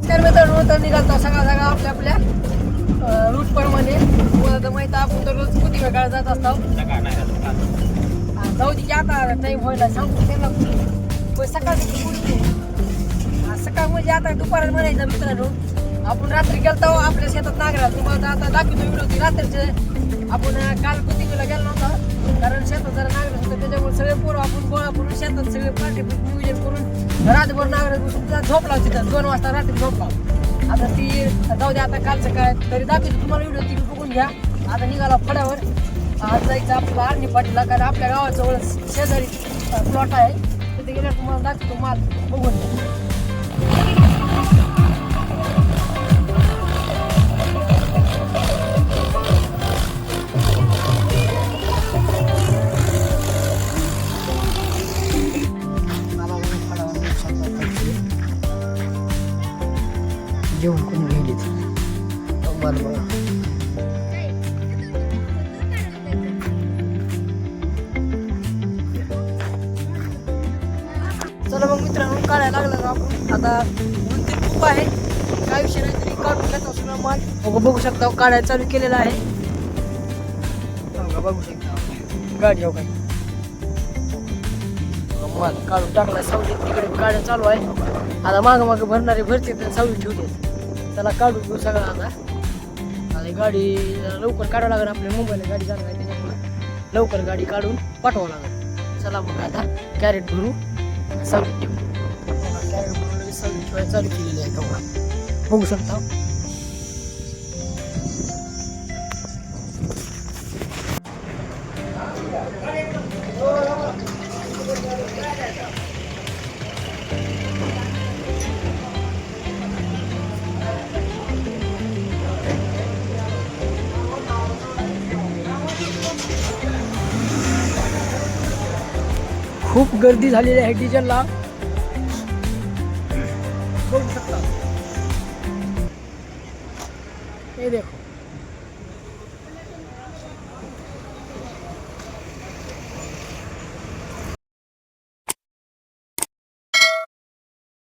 तर निघालतो सगळा आपल्या आपल्या रूट प्रमाणे. तुम्हाला तर माहिती आपण तर रोज किती वेळा जात असतो. जाऊ दे की आता टाईम व्हायला सांगतो त्याला पण सकाळची सकाळ म्हणजे आता दुपार म्हणायचं मित्रांनो. आपण रात्री गेलतो आपल्या शेतात नागरा. तुम्हाला आता दाखवतो व्हिडिओ रात्रीचे. आपण काल कुतिंगला गेलो नव्हता कारण शेतात जरा नागरा होतं त्याच्यामुळे सगळे पोरं आपण गोळा करून शेतात सगळे पार्टी नियोजन करून रातभर नागरात बसून झोपला तिथं 2 वाजता रात्री झोपला. आता ती जाऊ दे आता कालचं काय तरी दाखवतो तुम्हाला व्हिडिओ ती बघून घ्या. आता निघाला फळ्यावर आज जायचं आपल्याला आर्णी पाटीला कारण आपल्या गावाजवळ शेजारी प्लॉट आहे तिथे गेल्यावर तुम्हाला दाखवतो माल बघून घ्या. जेवण कोणी घेतली बरं बरं. चला मग मित्रांनो काढायला लागलं का आपण आता 2-3 खूप आहे काय विषय नाही तरी काढून घेतो सगळं माल. बघू शकता काढायला चालू केलेला आहे. बघू शकता गाडी हो काय माल काढून टाकला सावलीत तिकडे गाड्या चालू आहे. आता मागं भरणारे भरते तर सावली ठेवते. त्याला काढून घेऊ सगळं आता. आणि गाडी लवकर काढावं लागेल आपल्या मुंबईला गाडी जाणार आहे त्याच्यामुळे लवकर गाडी काढून पाठवावं लागेल. चला मग आता कॅरेट भरू सावलीत ठेवू. कॅरेट भरून सावलीत ठेवायला चालू केलेली आहे तेव्हा बघू शकता. खूप गर्दी झालेली आहे डिझेलला बघू शकता. हे देखो